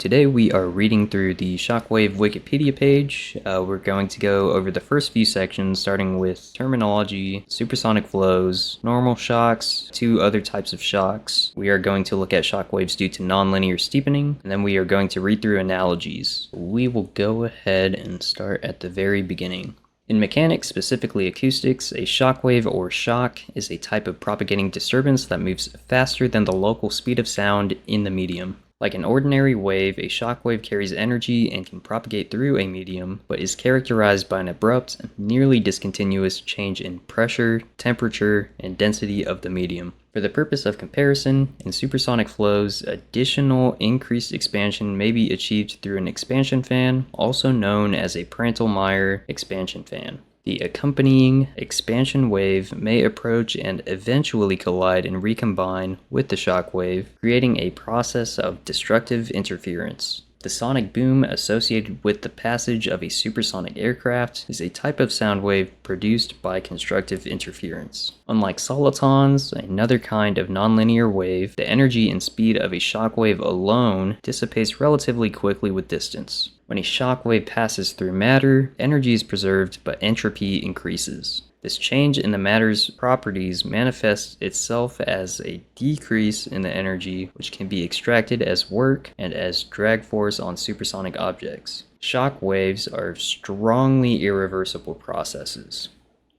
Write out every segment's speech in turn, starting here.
today we are reading through the Shockwave Wikipedia page. We're going to go over the first few sections, starting with terminology, supersonic flows, normal shocks, two other types of shocks. We are going to look at shockwaves due to nonlinear steepening, and then we are going to read through analogies. We will go ahead and start at the very beginning. In mechanics, specifically acoustics, a shockwave or shock is a type of propagating disturbance that moves faster than the local speed of sound in the medium. Like an ordinary wave, a shockwave carries energy and can propagate through a medium, but is characterized by an abrupt, nearly discontinuous change in pressure, temperature, and density of the medium. For the purpose of comparison, in supersonic flows, additional increased expansion may be achieved through an expansion fan, also known as a Prandtl-Meyer expansion fan. The accompanying expansion wave may approach and eventually collide and recombine with the shock wave, creating a process of destructive interference. The sonic boom associated with the passage of a supersonic aircraft is a type of sound wave produced by constructive interference. Unlike solitons, another kind of nonlinear wave, the energy and speed of a shock wave alone dissipates relatively quickly with distance. When a shock wave passes through matter, energy is preserved but entropy increases. This change in the matter's properties manifests itself as a decrease in the energy, which can be extracted as work and as drag force on supersonic objects. Shock waves are strongly irreversible processes.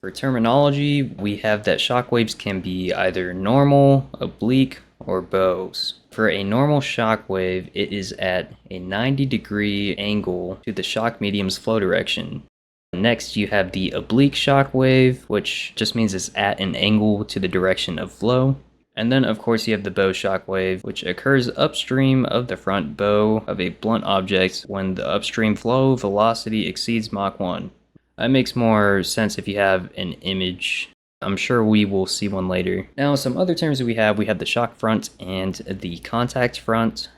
For terminology, we have that shock waves can be either normal, oblique, or bows. For a normal shock wave, it is at a 90-degree angle to the shock medium's flow direction. Next, you have the oblique shock wave, which just means it's at an angle to the direction of flow. And then, of course, you have the bow shock wave, which occurs upstream of the front bow of a blunt object when the upstream flow velocity exceeds Mach 1. That makes more sense if you have an image. I'm sure we will see one later. Now, some other terms we have the shock front and the contact front.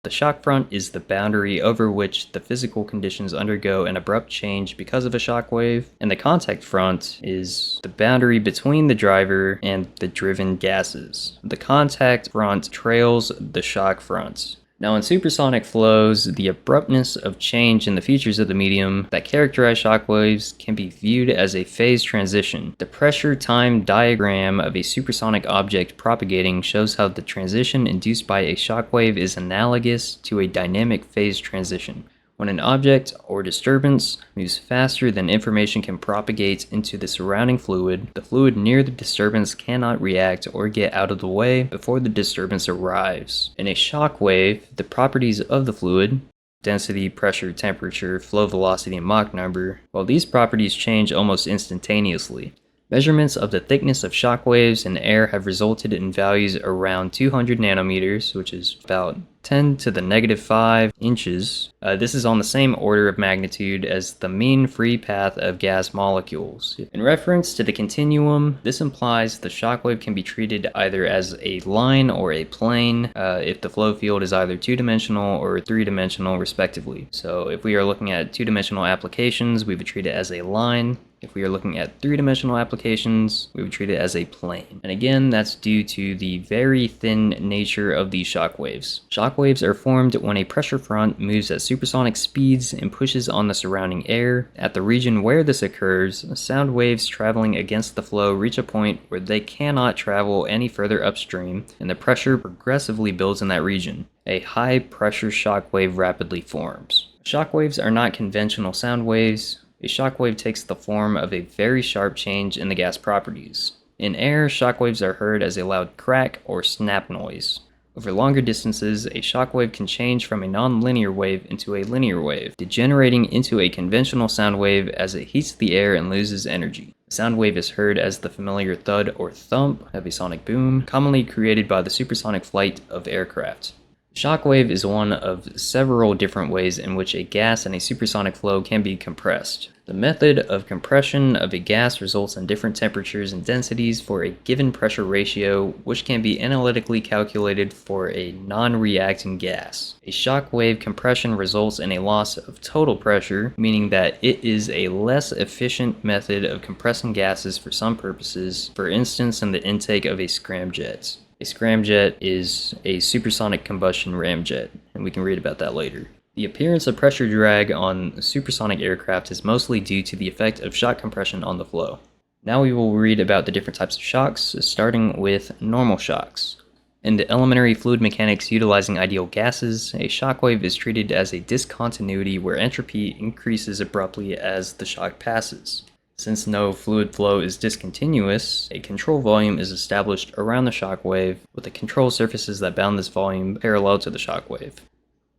The shock front is the boundary over which the physical conditions undergo an abrupt change because of a shock wave, and the contact front is the boundary between the driver and the driven gases. The contact front trails the shock front. Now, in supersonic flows, the abruptness of change in the features of the medium that characterize shock waves can be viewed as a phase transition. The pressure time diagram of a supersonic object propagating shows how the transition induced by a shock wave is analogous to a dynamic phase transition. When an object or disturbance moves faster than information can propagate into the surrounding fluid, the fluid near the disturbance cannot react or get out of the way before the disturbance arrives. In a shock wave, the properties of the fluid, density, pressure, temperature, flow velocity, and Mach number, well, these properties change almost instantaneously. Measurements of the thickness of shock waves in air have resulted in values around 200 nanometers, which is about 10 to the negative 5 inches. This is on the same order of magnitude as the mean free path of gas molecules. In reference to the continuum, this implies the shock wave can be treated either as a line or a plane if the flow field is either two-dimensional or three-dimensional respectively. So if we are looking at two-dimensional applications, we would treat it as a line. If we are looking at three-dimensional applications, we would treat it as a plane. And again, that's due to the very thin nature of these shock waves. Shock waves are formed when a pressure front moves at supersonic speeds and pushes on the surrounding air. At the region where this occurs, sound waves traveling against the flow reach a point where they cannot travel any further upstream, and the pressure progressively builds in that region. A high-pressure shock wave rapidly forms. Shock waves are not conventional sound waves. A shock wave takes the form of a very sharp change in the gas properties. In air, shock waves are heard as a loud crack or snap noise. Over longer distances, a shock wave can change from a non-linear wave into a linear wave, degenerating into a conventional sound wave as it heats the air and loses energy. The sound wave is heard as the familiar thud or thump of a sonic boom, commonly created by the supersonic flight of aircraft. Shockwave is one of several different ways in which a gas in a supersonic flow can be compressed. The method of compression of a gas results in different temperatures and densities for a given pressure ratio, which can be analytically calculated for a non-reacting gas. A shockwave compression results in a loss of total pressure, meaning that it is a less efficient method of compressing gases for some purposes, for instance in the intake of a scramjet. A scramjet is a supersonic combustion ramjet, and we can read about that later. The appearance of pressure drag on supersonic aircraft is mostly due to the effect of shock compression on the flow. Now we will read about the different types of shocks, starting with normal shocks. In the elementary fluid mechanics utilizing ideal gases, a shockwave is treated as a discontinuity where entropy increases abruptly as the shock passes. Since no fluid flow is discontinuous, a control volume is established around the shockwave with the control surfaces that bound this volume parallel to the shockwave.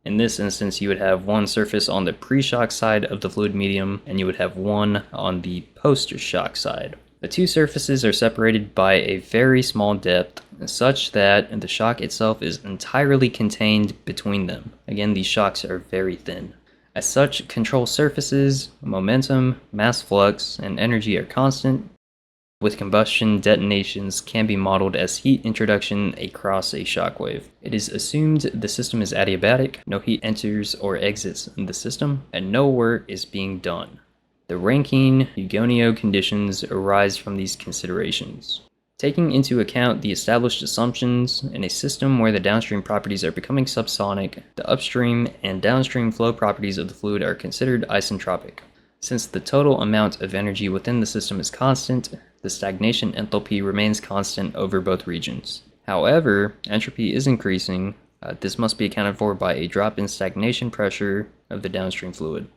In this instance, you would have one surface on the pre-shock side of the fluid medium, and you would have one on the post-shock side. The two surfaces are separated by a very small depth, such that the shock itself is entirely contained between them. Again, these shocks are very thin. As such, control surfaces, momentum, mass flux, and energy are constant. With combustion, detonations can be modeled as heat introduction across a shockwave. It is assumed the system is adiabatic, no heat enters or exits the system, and no work is being done. The Rankine-Hugoniot conditions arise from these considerations. Taking into account the established assumptions, in a system where the downstream properties are becoming subsonic, the upstream and downstream flow properties of the fluid are considered isentropic. Since the total amount of energy within the system is constant, the stagnation enthalpy remains constant over both regions. However, entropy is increasing. This must be accounted for by a drop in stagnation pressure of the downstream fluid.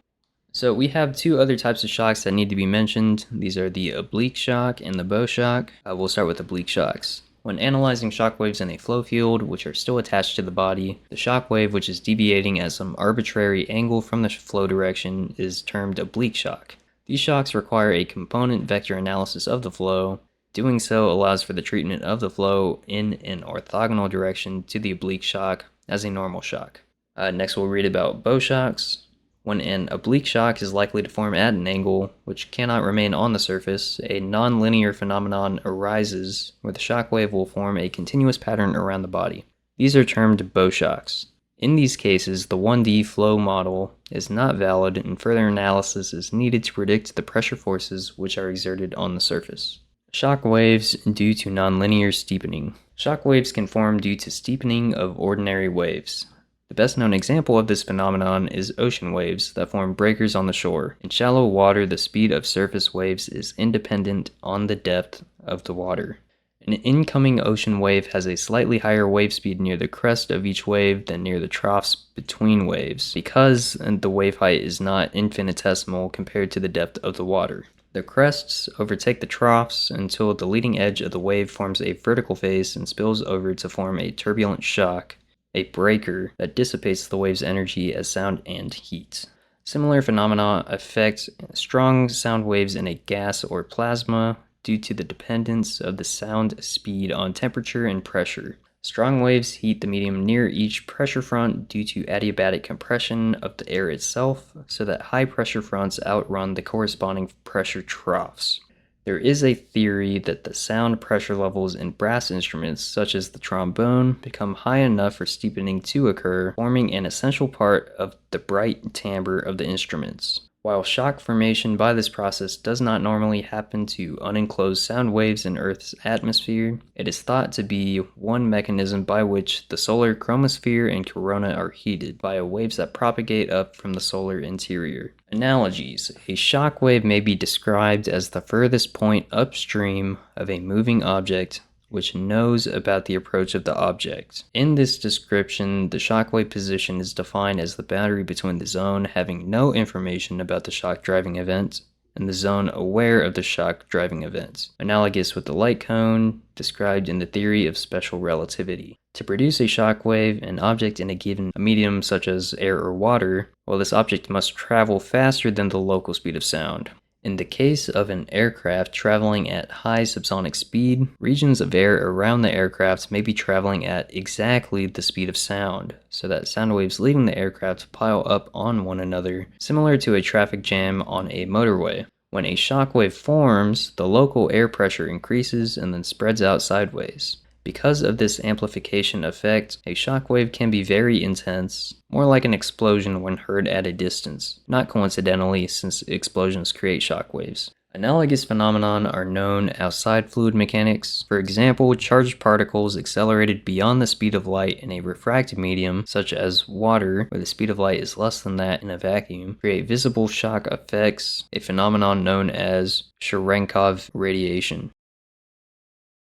So we have two other types of shocks that need to be mentioned. These are the oblique shock and the bow shock. We'll start with oblique shocks. When analyzing shock waves in a flow field, which are still attached to the body, the shock wave, which is deviating at some arbitrary angle from the flow direction, is termed oblique shock. These shocks require a component vector analysis of the flow. Doing so allows for the treatment of the flow in an orthogonal direction to the oblique shock as a normal shock. Next we'll read about bow shocks. When an oblique shock is likely to form at an angle, which cannot remain on the surface, a nonlinear phenomenon arises where the shock wave will form a continuous pattern around the body. These are termed bow shocks. In these cases, the 1D flow model is not valid and further analysis is needed to predict the pressure forces which are exerted on the surface. Shock waves due to nonlinear steepening. Shock waves can form due to steepening of ordinary waves. The best known example of this phenomenon is ocean waves that form breakers on the shore. In shallow water, the speed of surface waves is independent on the depth of the water. An incoming ocean wave has a slightly higher wave speed near the crest of each wave than near the troughs between waves, because the wave height is not infinitesimal compared to the depth of the water. The crests overtake the troughs until the leading edge of the wave forms a vertical face and spills over to form a turbulent shock, a breaker that dissipates the wave's energy as sound and heat. Similar phenomena affect strong sound waves in a gas or plasma due to the dependence of the sound speed on temperature and pressure. Strong waves heat the medium near each pressure front due to adiabatic compression of the air itself, so that high pressure fronts outrun the corresponding pressure troughs. There is a theory that the sound pressure levels in brass instruments, such as the trombone, become high enough for steepening to occur, forming an essential part of the bright timbre of the instruments. While shock formation by this process does not normally happen to unenclosed sound waves in Earth's atmosphere, it is thought to be one mechanism by which the solar chromosphere and corona are heated via waves that propagate up from the solar interior. Analogies. A shock wave may be described as the furthest point upstream of a moving object which knows about the approach of the object. In this description, the shockwave position is defined as the boundary between the zone having no information about the shock driving event and the zone aware of the shock driving event, analogous with the light cone described in the theory of special relativity. To produce a shockwave, an object in a given medium such as air or water, well, this object must travel faster than the local speed of sound. In the case of an aircraft traveling at high subsonic speed, regions of air around the aircraft may be traveling at exactly the speed of sound, so that sound waves leaving the aircraft pile up on one another, similar to a traffic jam on a motorway. When a shockwave forms, the local air pressure increases and then spreads out sideways. Because of this amplification effect, a shockwave can be very intense, more like an explosion when heard at a distance, not coincidentally since explosions create shockwaves. Analogous phenomena are known outside fluid mechanics. For example, charged particles accelerated beyond the speed of light in a refractive medium, such as water, where the speed of light is less than that in a vacuum, create visible shock effects, a phenomenon known as Cherenkov radiation.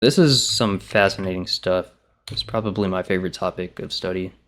This is some fascinating stuff. It's probably my favorite topic of study.